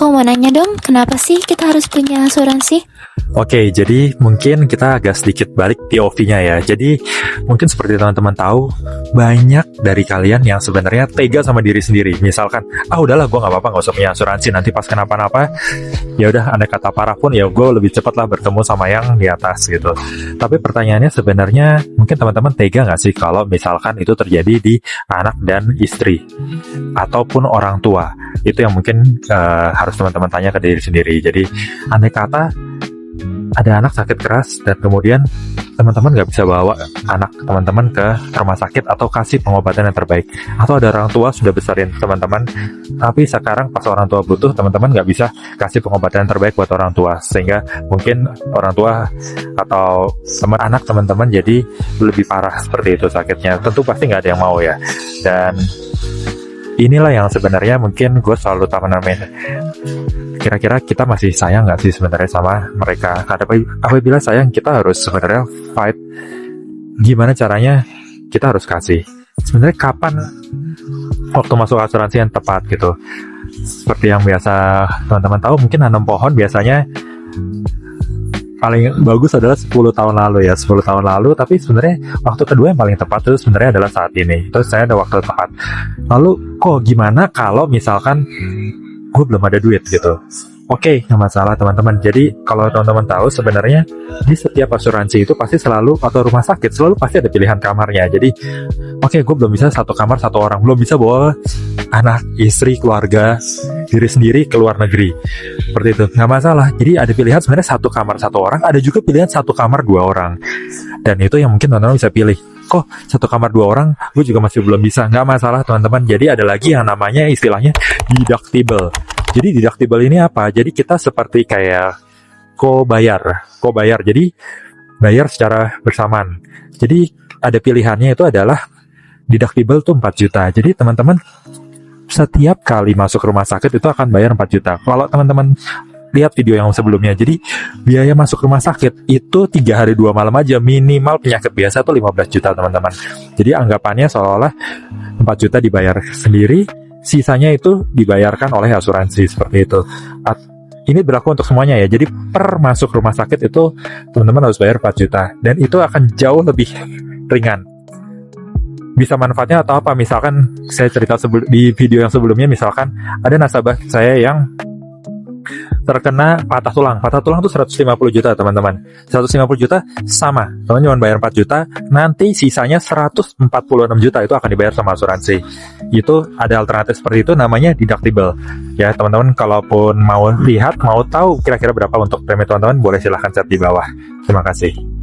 Aku mau nanya dong, kenapa sih kita harus punya asuransi? Oke, jadi mungkin kita agak sedikit balik POV-nya ya. Jadi mungkin seperti teman-teman tahu, banyak dari kalian yang sebenarnya tega sama diri sendiri. Misalkan, udahlah gue nggak apa-apa, nggak usah punya asuransi. Nanti pas kenapa-napa, ya udah andai kata parah pun ya gue lebih cepat lah bertemu sama yang di atas gitu. Tapi pertanyaannya sebenarnya mungkin teman-teman tega nggak sih kalau misalkan itu terjadi di anak dan istri ataupun orang tua? Itu yang mungkin harus teman-teman tanya ke diri sendiri. Jadi andai kata ada anak sakit keras dan kemudian teman-teman nggak bisa bawa anak teman-teman ke rumah sakit atau kasih pengobatan yang terbaik, atau ada orang tua sudah besarin teman-teman tapi sekarang pas orang tua butuh teman-teman nggak bisa kasih pengobatan yang terbaik buat orang tua, sehingga mungkin orang tua atau anak teman-teman jadi lebih parah seperti itu sakitnya. Tentu pasti nggak ada yang mau ya, dan inilah yang sebenarnya mungkin gue selalu tanamin, kira-kira kita masih sayang nggak sih sebenarnya sama mereka? Apabila sayang, kita harus sebenarnya fight. Gimana caranya? Kita harus kasih. Sebenarnya kapan waktu masuk asuransi yang tepat gitu? Seperti yang biasa teman-teman tahu, mungkin nanam pohon biasanya paling bagus adalah 10 tahun lalu ya, 10 tahun lalu. Tapi sebenarnya waktu kedua yang paling tepat itu sebenarnya adalah saat ini. Terus saya ada waktu tepat. Lalu kok gimana kalau misalkan gue belum ada duit gitu? Oke, nggak masalah teman-teman. Jadi kalau teman-teman tahu sebenarnya di setiap asuransi itu pasti selalu, atau rumah sakit selalu pasti ada pilihan kamarnya. Jadi oke, gue belum bisa satu kamar satu orang, belum bisa bawa anak, istri, keluarga, diri sendiri ke luar negeri, seperti itu, nggak masalah. Jadi ada pilihan sebenarnya satu kamar satu orang, ada juga pilihan satu kamar dua orang, dan itu yang mungkin teman-teman bisa pilih. Kok satu kamar dua orang gue juga masih belum bisa? Nggak masalah teman-teman. Jadi ada lagi yang namanya istilahnya deductible. Jadi deductible ini apa? Jadi kita seperti kayak co-bayar. Jadi bayar secara bersamaan. Jadi ada pilihannya, itu adalah deductible tuh 4 juta. Jadi teman-teman setiap kali masuk rumah sakit itu akan bayar 4 juta. Kalau teman-teman lihat video yang sebelumnya, jadi biaya masuk rumah sakit itu 3 hari 2 malam aja, minimal penyakit biasa tuh 15 juta teman-teman. Jadi anggapannya seolah-olah 4 juta dibayar sendiri, sisanya itu dibayarkan oleh asuransi, seperti itu. Ini berlaku untuk semuanya ya. Jadi per masuk rumah sakit itu teman-teman harus bayar 4 juta, dan itu akan jauh lebih ringan. Bisa manfaatnya atau apa? Misalkan saya cerita di video yang sebelumnya, misalkan ada nasabah saya yang terkena patah tulang. Patah tulang itu 150 juta teman-teman. 150 juta sama, teman-teman cuma bayar 4 juta, nanti sisanya 146 juta itu akan dibayar sama asuransi. Itu ada alternatif seperti itu, namanya deductible. Ya teman-teman, kalaupun mau lihat, mau tahu kira-kira berapa untuk premi teman-teman, boleh silahkan chat di bawah. Terima kasih.